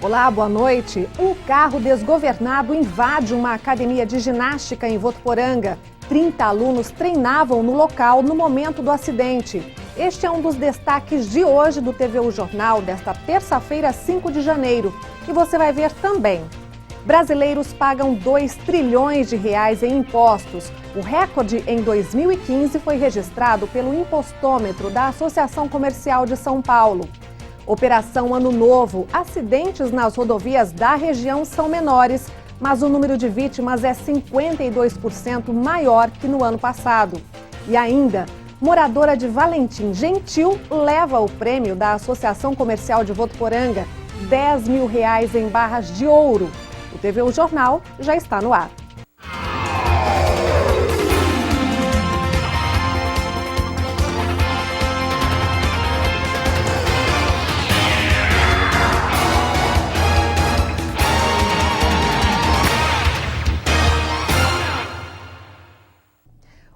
Olá, boa noite. Um carro desgovernado invade uma academia de ginástica em Votuporanga. 30 alunos treinavam no local no momento do acidente. Este é um dos destaques de hoje do TVU Jornal, desta terça-feira, 5 de janeiro. E você vai ver também. Brasileiros pagam 2 trilhões de reais em impostos. O recorde em 2015 foi registrado pelo impostômetro da Associação Comercial de São Paulo. Operação Ano Novo. Acidentes nas rodovias da região são menores, mas o número de vítimas é 52% maior que no ano passado. E ainda, moradora de Valentim Gentil leva o prêmio da Associação Comercial de Votuporanga, R$10 mil em barras de ouro. O TVU Jornal já está no ar.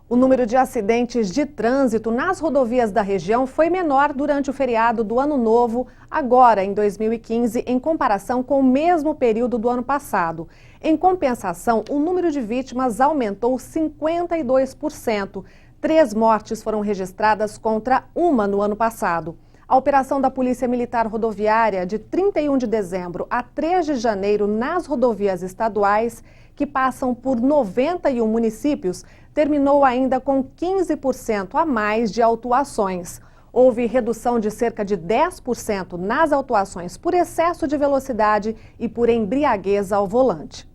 O número de acidentes de trânsito nas rodovias da região foi menor durante o feriado do Ano Novo, agora em 2015, em comparação com o mesmo período do ano passado. Em compensação, o número de vítimas aumentou 52%. 3 mortes foram registradas contra uma no ano passado. A operação da Polícia Militar Rodoviária de 31 de dezembro a 3 de janeiro nas rodovias estaduais, que passam por 91 municípios, terminou ainda com 15% a mais de autuações. Houve redução de cerca de 10% nas autuações por excesso de velocidade e por embriaguez ao volante.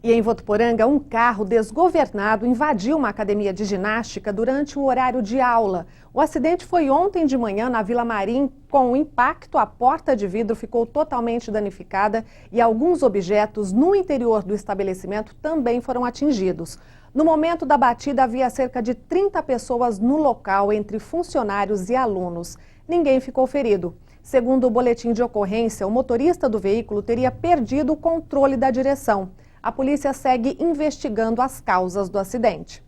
E em Votuporanga, um carro desgovernado invadiu uma academia de ginástica durante o horário de aula. O acidente foi ontem de manhã na Vila Marim. Com o impacto, a porta de vidro ficou totalmente danificada e alguns objetos no interior do estabelecimento também foram atingidos. No momento da batida, havia cerca de 30 pessoas no local, entre funcionários e alunos. Ninguém ficou ferido. Segundo o boletim de ocorrência, o motorista do veículo teria perdido o controle da direção. A polícia segue investigando as causas do acidente.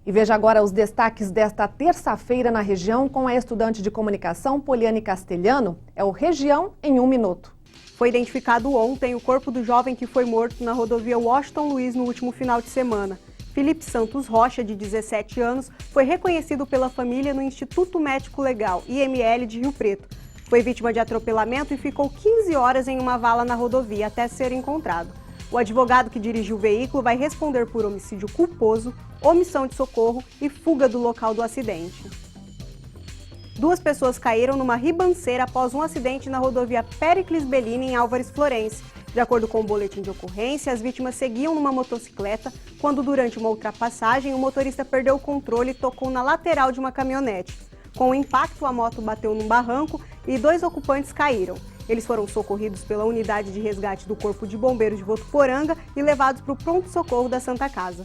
E veja agora os destaques desta terça-feira na região com a estudante de comunicação Poliane Castelhano. É o Região em 1 minuto. Foi identificado ontem o corpo do jovem que foi morto na rodovia Washington Luiz no último final de semana. Felipe Santos Rocha, de 17 anos, foi reconhecido pela família no Instituto Médico Legal, IML, de Rio Preto. Foi vítima de atropelamento e ficou 15 horas em uma vala na rodovia até ser encontrado. O advogado que dirigiu o veículo vai responder por homicídio culposo, omissão de socorro e fuga do local do acidente. 2 pessoas caíram numa ribanceira após um acidente na rodovia Péricles Bellini, em Álvares Florence. De acordo com o boletim de ocorrência, as vítimas seguiam numa motocicleta quando, durante uma ultrapassagem, o motorista perdeu o controle e tocou na lateral de uma caminhonete. Com o impacto, a moto bateu num barranco e 2 ocupantes caíram. Eles foram socorridos pela unidade de resgate do Corpo de Bombeiros de Votuporanga e levados para o pronto-socorro da Santa Casa.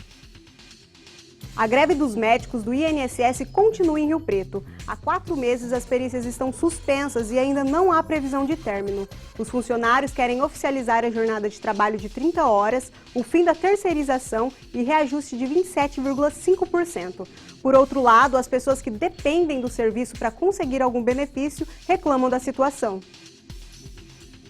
A greve dos médicos do INSS continua em Rio Preto. Há 4 meses as perícias estão suspensas e ainda não há previsão de término. Os funcionários querem oficializar a jornada de trabalho de 30 horas, o fim da terceirização e reajuste de 27,5%. Por outro lado, as pessoas que dependem do serviço para conseguir algum benefício reclamam da situação.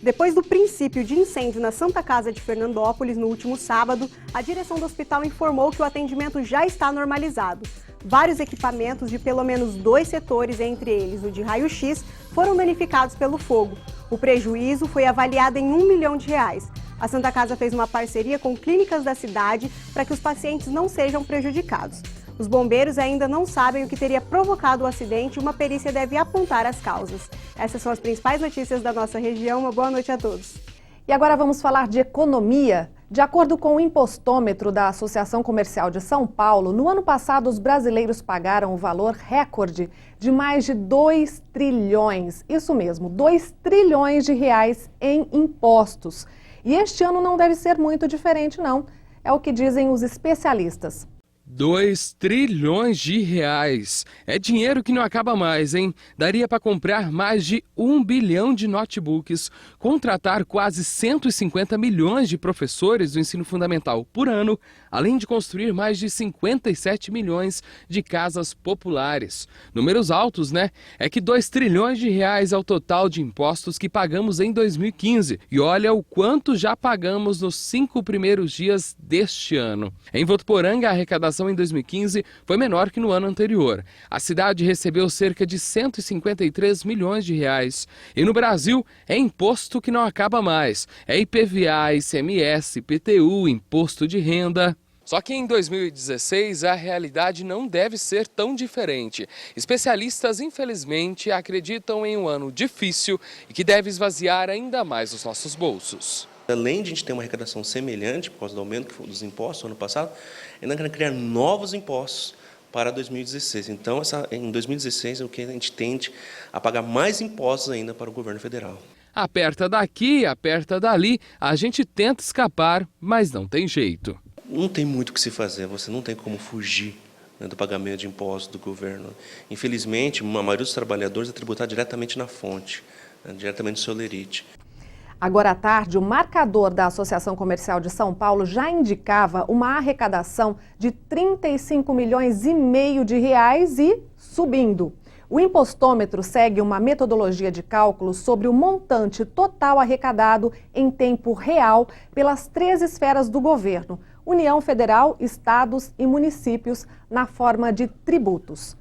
Depois do princípio de incêndio na Santa Casa de Fernandópolis no último sábado, a direção do hospital informou que o atendimento já está normalizado. Vários equipamentos de pelo menos 2 setores, entre eles o de raio-x, foram danificados pelo fogo. O prejuízo foi avaliado em R$1 milhão. A Santa Casa fez uma parceria com clínicas da cidade para que os pacientes não sejam prejudicados. Os bombeiros ainda não sabem o que teria provocado o acidente e uma perícia deve apontar as causas. Essas são as principais notícias da nossa região. Uma boa noite a todos. E agora vamos falar de economia. De acordo com o impostômetro da Associação Comercial de São Paulo, no ano passado os brasileiros pagaram o valor recorde de mais de 2 trilhões. Isso mesmo, 2 trilhões de reais em impostos. E este ano não deve ser muito diferente, não. É o que dizem os especialistas. 2 trilhões de reais. É dinheiro que não acaba mais, hein? Daria para comprar mais de 1 bilhão de notebooks, contratar quase 150 milhões de professores do ensino fundamental por ano, além de construir mais de 57 milhões de casas populares. Números altos, né? É que 2 trilhões de reais é o total de impostos que pagamos em 2015. E olha o quanto já pagamos nos 5 primeiros dias deste ano. Em Votuporanga, a arrecadação em 2015 foi menor que no ano anterior. A cidade recebeu cerca de 153 milhões de reais. E no Brasil, é imposto que não acaba mais. É IPVA, ICMS, IPTU, imposto de renda. Só que em 2016 a realidade não deve ser tão diferente. Especialistas, infelizmente, acreditam em um ano difícil e que deve esvaziar ainda mais os nossos bolsos. Além de a gente ter uma arrecadação semelhante por causa do aumento dos impostos no ano passado, ainda querendo criar novos impostos para 2016. Então, em 2016 é o que a gente tende a pagar mais impostos ainda para o governo federal. Aperta daqui, aperta dali, a gente tenta escapar, mas não tem jeito. Não tem muito o que se fazer, você não tem como fugir, né, do pagamento de impostos do governo. Infelizmente, a maioria dos trabalhadores é tributada diretamente na fonte, né, diretamente do seu lerite. Agora à tarde, o marcador da Associação Comercial de São Paulo já indicava uma arrecadação de 35 milhões e meio de reais e subindo. O impostômetro segue uma metodologia de cálculo sobre o montante total arrecadado em tempo real pelas 3 esferas do governo: União Federal, estados e municípios, na forma de tributos.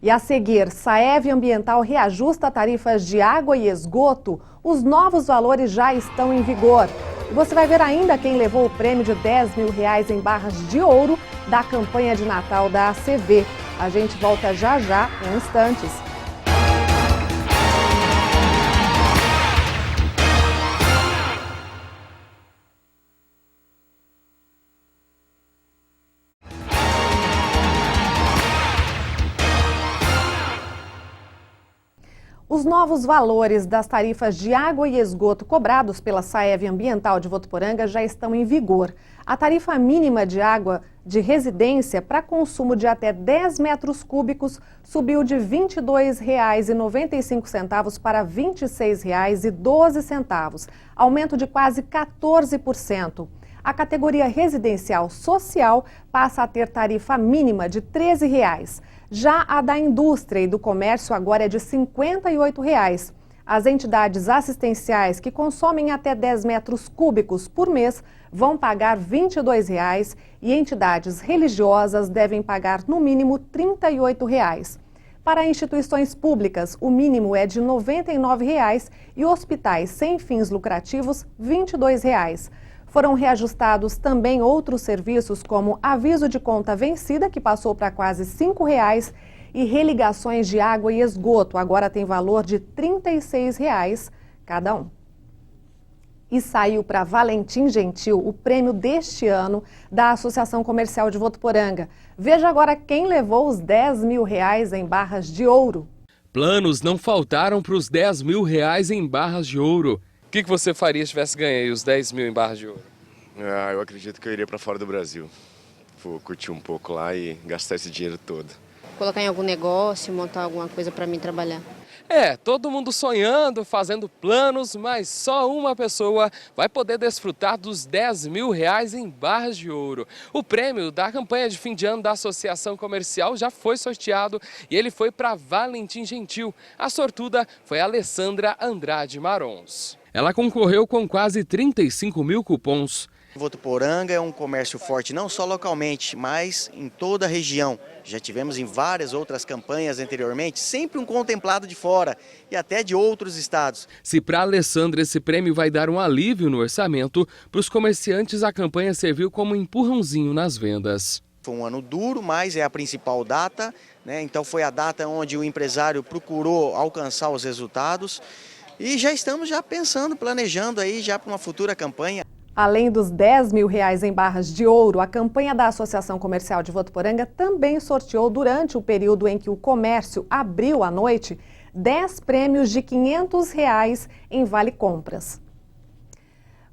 E a seguir, Saev Ambiental reajusta tarifas de água e esgoto. Os novos valores já estão em vigor. E você vai ver ainda quem levou o prêmio de 10 mil reais em barras de ouro da campanha de Natal da ACV. A gente volta já em instantes. Os novos valores das tarifas de água e esgoto cobrados pela Saev Ambiental de Votuporanga já estão em vigor. A tarifa mínima de água de residência para consumo de até 10 metros cúbicos subiu de R$ 22,95 para R$ 26,12, aumento de quase 14%. A categoria residencial social passa a ter tarifa mínima de R$ 13,00. Já a da indústria e do comércio agora é de R$ 58,00. As entidades assistenciais que consomem até 10 metros cúbicos por mês vão pagar R$ 22,00 e entidades religiosas devem pagar no mínimo R$ 38,00. Para instituições públicas, o mínimo é de R$ 99,00 e hospitais sem fins lucrativos, R$ 22,00. Foram reajustados também outros serviços como aviso de conta vencida, que passou para quase R$ 5,00, e religações de água e esgoto, agora tem valor de R$ 36,00 cada um. E saiu para Valentim Gentil o prêmio deste ano da Associação Comercial de Votuporanga. Veja agora quem levou os R$ 10 mil em barras de ouro. Planos não faltaram para os R$ 10 mil em barras de ouro. O que você faria se tivesse ganho os 10 mil em barras de ouro? Eu acredito que eu iria para fora do Brasil. Vou curtir um pouco lá e gastar esse dinheiro todo. Colocar em algum negócio, montar alguma coisa para mim trabalhar. Todo mundo sonhando, fazendo planos, mas só uma pessoa vai poder desfrutar dos 10 mil em barras de ouro. O prêmio da campanha de fim de ano da Associação Comercial já foi sorteado e ele foi para Valentim Gentil. A sortuda foi a Alessandra Andrade Marons. Ela concorreu com quase 35 mil cupons. Votuporanga é um comércio forte não só localmente, mas em toda a região. Já tivemos em várias outras campanhas anteriormente, sempre um contemplado de fora e até de outros estados. Se para a Alessandra esse prêmio vai dar um alívio no orçamento, para os comerciantes a campanha serviu como um empurrãozinho nas vendas. Foi um ano duro, mas é a principal data, né? Então foi a data onde o empresário procurou alcançar os resultados e já estamos pensando, planejando aí já para uma futura campanha. Além dos R$ 10 mil em barras de ouro, a campanha da Associação Comercial de Votuporanga também sorteou, durante o período em que o comércio abriu à noite, 10 prêmios de R$ 500 em vale-compras.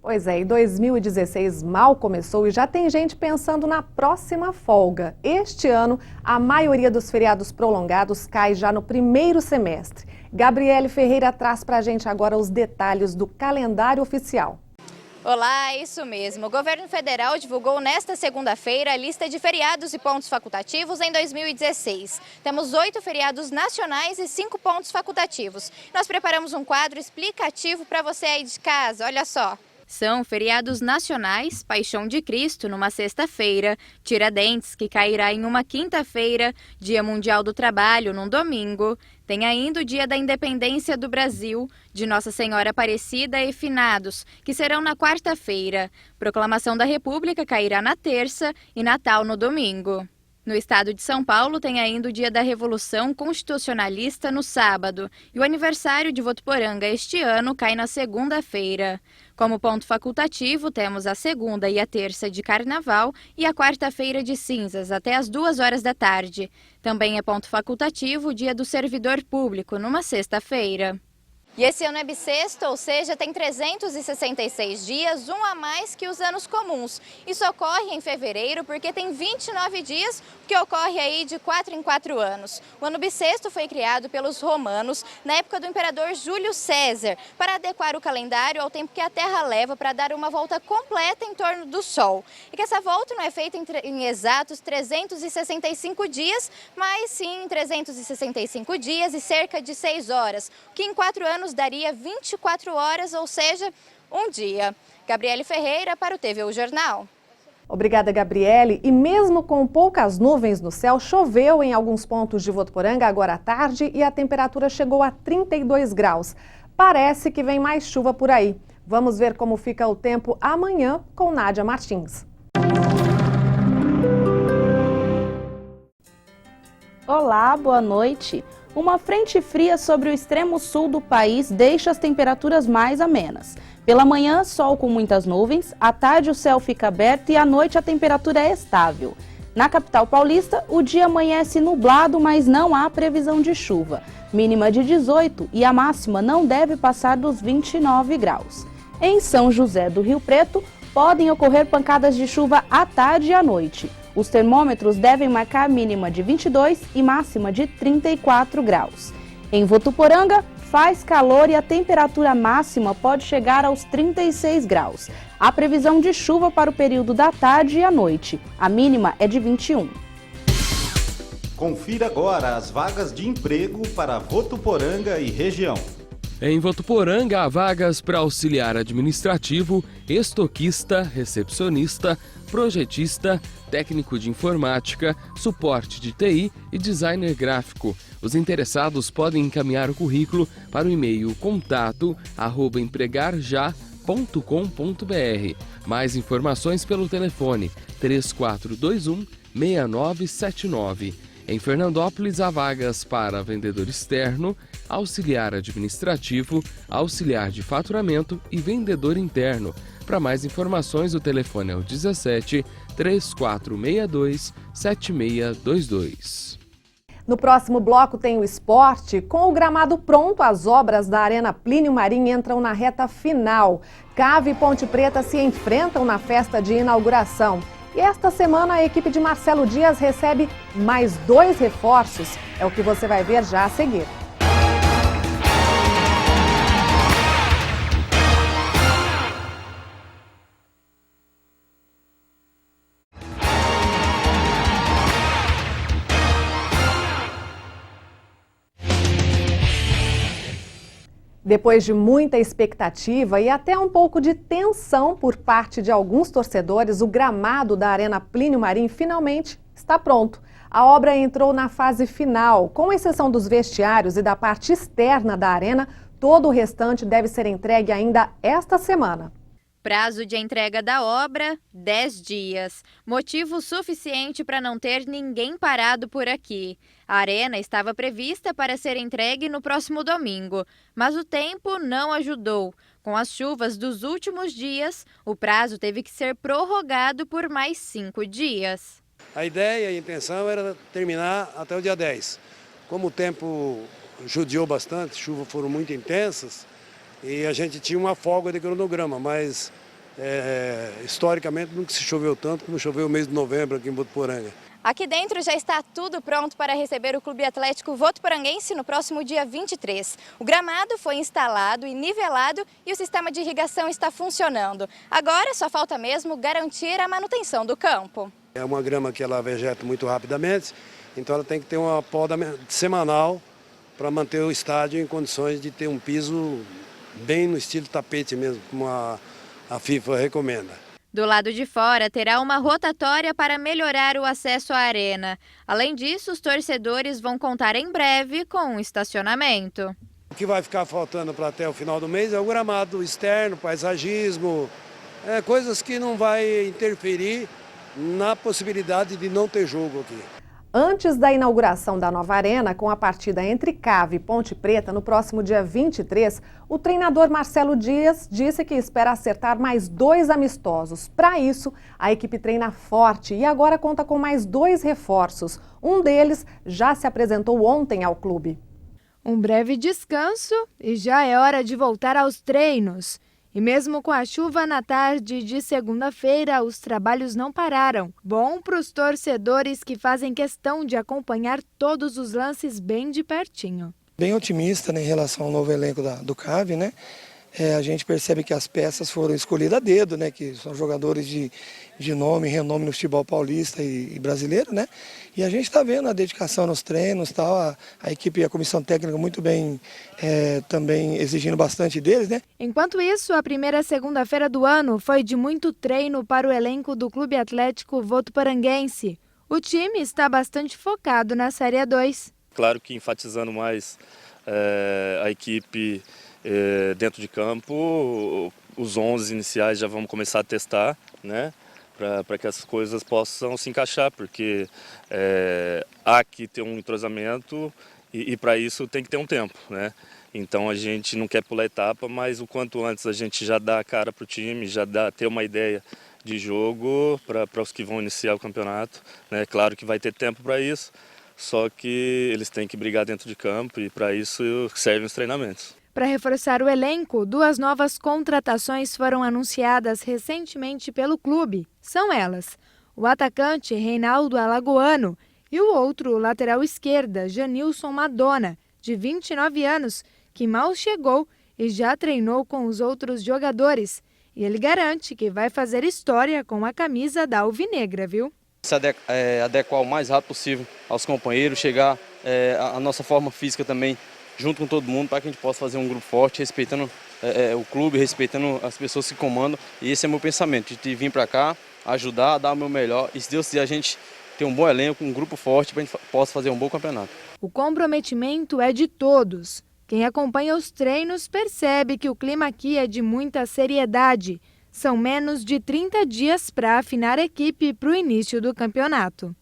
Pois é, e 2016 mal começou e já tem gente pensando na próxima folga. Este ano, a maioria dos feriados prolongados cai já no primeiro semestre. Gabriele Ferreira traz pra gente agora os detalhes do calendário oficial. Olá, isso mesmo. O governo federal divulgou nesta segunda-feira a lista de feriados e pontos facultativos em 2016. Temos 8 feriados nacionais e 5 pontos facultativos. Nós preparamos um quadro explicativo para você aí de casa, olha só. São feriados nacionais, Paixão de Cristo numa sexta-feira, Tiradentes, que cairá em uma quinta-feira, Dia Mundial do Trabalho num domingo. Tem ainda o Dia da Independência do Brasil, de Nossa Senhora Aparecida e Finados, que serão na quarta-feira. Proclamação da República cairá na terça e Natal no domingo. No estado de São Paulo tem ainda o Dia da Revolução Constitucionalista no sábado e o aniversário de Votuporanga este ano cai na segunda-feira. Como ponto facultativo, temos a segunda e a terça de Carnaval e a quarta-feira de cinzas até as 2 horas da tarde. Também é ponto facultativo o Dia do Servidor Público, numa sexta-feira. E esse ano é bissexto, ou seja, tem 366 dias, um a mais que os anos comuns. Isso ocorre em fevereiro porque tem 29 dias, que ocorre aí de 4 em 4 anos. O ano bissexto foi criado pelos romanos na época do imperador Júlio César, para adequar o calendário ao tempo que a Terra leva para dar uma volta completa em torno do Sol. E que essa volta não é feita em exatos 365 dias, mas sim em 365 dias e cerca de 6 horas, que em 4 anos daria 24 horas, ou seja, um dia. Gabriele Ferreira para o TVU Jornal. Obrigada, Gabriele. E mesmo com poucas nuvens no céu, choveu em alguns pontos de Votuporanga agora à tarde e a temperatura chegou a 32 graus. Parece que vem mais chuva por aí. Vamos ver como fica o tempo amanhã com Nádia Martins. Olá, boa noite. Uma frente fria sobre o extremo sul do país deixa as temperaturas mais amenas. Pela manhã, sol com muitas nuvens, à tarde o céu fica aberto e à noite a temperatura é estável. Na capital paulista, o dia amanhece nublado, mas não há previsão de chuva. Mínima de 18 e a máxima não deve passar dos 29 graus. Em São José do Rio Preto, podem ocorrer pancadas de chuva à tarde e à noite. Os termômetros devem marcar mínima de 22 e máxima de 34 graus. Em Votuporanga, faz calor e a temperatura máxima pode chegar aos 36 graus. Há previsão de chuva para o período da tarde e à noite. A mínima é de 21. Confira agora as vagas de emprego para Votuporanga e região. Em Votuporanga, há vagas para auxiliar administrativo, estoquista, recepcionista, projetista, técnico de informática, suporte de TI e designer gráfico. Os interessados podem encaminhar o currículo para o e-mail contato@empregarja.com.br. Mais informações pelo telefone 3421-6979. Em Fernandópolis, há vagas para vendedor externo, auxiliar administrativo, auxiliar de faturamento e vendedor interno. Para mais informações, o telefone é o 17 3462 7622. No próximo bloco tem o esporte. Com o gramado pronto, as obras da Arena Plínio Marim entram na reta final. Cave e Ponte Preta se enfrentam na festa de inauguração. E esta semana a equipe de Marcelo Dias recebe mais 2 reforços. É o que você vai ver já a seguir. Depois de muita expectativa e até um pouco de tensão por parte de alguns torcedores, o gramado da Arena Plínio Marim finalmente está pronto. A obra entrou na fase final. Com exceção dos vestiários e da parte externa da arena, todo o restante deve ser entregue ainda esta semana. Prazo de entrega da obra, 10 dias. Motivo suficiente para não ter ninguém parado por aqui. A arena estava prevista para ser entregue no próximo domingo, mas o tempo não ajudou. Com as chuvas dos últimos dias, o prazo teve que ser prorrogado por mais 5 dias. A ideia e a intenção era terminar até o dia 10. Como o tempo judiou bastante, chuvas foram muito intensas, e a gente tinha uma folga de cronograma, mas historicamente nunca se choveu tanto como choveu o mês de novembro aqui em Votuporanga. Aqui dentro já está tudo pronto para receber o Clube Atlético Votuporanguense no próximo dia 23. O gramado foi instalado e nivelado e o sistema de irrigação está funcionando. Agora só falta mesmo garantir a manutenção do campo. É uma grama que ela vegeta muito rapidamente, então ela tem que ter uma poda semanal para manter o estádio em condições de ter um piso bem no estilo tapete mesmo, como a FIFA recomenda. Do lado de fora, terá uma rotatória para melhorar o acesso à arena. Além disso, os torcedores vão contar em breve com um estacionamento. O que vai ficar faltando para até o final do mês é o gramado externo, paisagismo, coisas que não vai interferir na possibilidade de não ter jogo aqui. Antes da inauguração da nova arena, com a partida entre Cave e Ponte Preta no próximo dia 23, o treinador Marcelo Dias disse que espera acertar mais 2 amistosos. Para isso, a equipe treina forte e agora conta com mais 2 reforços. Um deles já se apresentou ontem ao clube. Um breve descanso e já é hora de voltar aos treinos. E mesmo com a chuva na tarde de segunda-feira, os trabalhos não pararam. Bom para os torcedores que fazem questão de acompanhar todos os lances bem de pertinho. Bem otimista, né, em relação ao novo elenco do Cave, né? A gente percebe que as peças foram escolhidas a dedo, né? Que são jogadores de nome e renome no futebol paulista e brasileiro, né? E a gente está vendo a dedicação nos treinos, tal, a equipe e a comissão técnica muito bem, também exigindo bastante deles, né? Enquanto isso, a primeira segunda-feira do ano foi de muito treino para o elenco do Clube Atlético Votuporanguense. O time está bastante focado na Série A2. Claro que enfatizando mais a equipe dentro de campo, os 11 iniciais já vamos começar a testar, né? Para que as coisas possam se encaixar, porque há que ter um entrosamento e para isso tem que ter um tempo, né? Então a gente não quer pular etapa, mas o quanto antes a gente já dá a cara para o time, já ter uma ideia de jogo para os que vão iniciar o campeonato, né? Claro que vai ter tempo para isso, só que eles têm que brigar dentro de campo e para isso servem os treinamentos. Para reforçar o elenco, 2 novas contratações foram anunciadas recentemente pelo clube. São elas: o atacante Reinaldo Alagoano e o outro lateral esquerda, Janilson Madonna, de 29 anos, que mal chegou e já treinou com os outros jogadores. E ele garante que vai fazer história com a camisa da Alvinegra, viu? Se adequar o mais rápido possível aos companheiros, chegar à nossa forma física também, junto com todo mundo, para que a gente possa fazer um grupo forte, respeitando o clube, respeitando as pessoas que comandam. E esse é o meu pensamento, de vir para cá, ajudar, dar o meu melhor. E se Deus quiser, a gente ter um bom elenco, um grupo forte, para a gente possa fazer um bom campeonato. O comprometimento é de todos. Quem acompanha os treinos percebe que o clima aqui é de muita seriedade. São menos de 30 dias para afinar a equipe para o início do campeonato.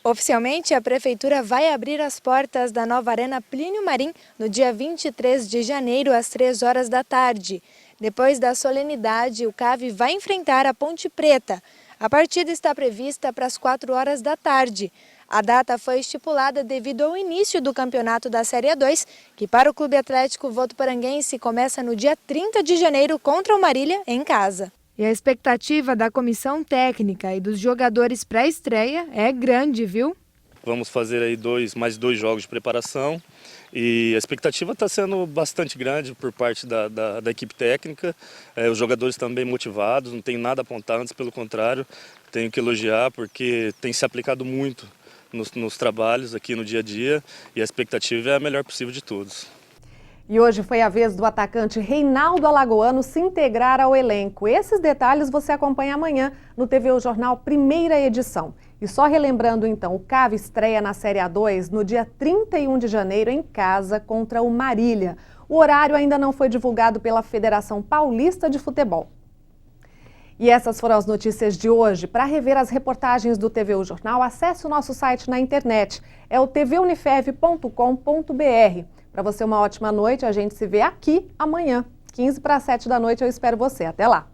Oficialmente, a Prefeitura vai abrir as portas da nova Arena Plínio Marim no dia 23 de janeiro, às 3 horas da tarde. Depois da solenidade, o Cave vai enfrentar a Ponte Preta. A partida está prevista para as 4 horas da tarde. A data foi estipulada devido ao início do campeonato da Série A2, que para o Clube Atlético Votuporanguense começa no dia 30 de janeiro contra o Marília, em casa. E a expectativa da comissão técnica e dos jogadores para a estreia é grande, viu? Vamos fazer aí mais dois jogos de preparação e a expectativa está sendo bastante grande por parte da equipe técnica. Os jogadores estão bem motivados, não tem nada a apontar, antes pelo contrário, tenho que elogiar porque tem se aplicado muito nos trabalhos aqui no dia a dia e a expectativa é a melhor possível de todos. E hoje foi a vez do atacante Reinaldo Alagoano se integrar ao elenco. Esses detalhes você acompanha amanhã no TV O Jornal, primeira edição. E só relembrando então, o Cave estreia na Série A2 no dia 31 de janeiro em casa contra o Marília. O horário ainda não foi divulgado pela Federação Paulista de Futebol. E essas foram as notícias de hoje. Para rever as reportagens do TV O Jornal, acesse o nosso site na internet. É o tvunifev.com.br. Para você uma ótima noite, a gente se vê aqui amanhã, 6:45 da noite, eu espero você. Até lá!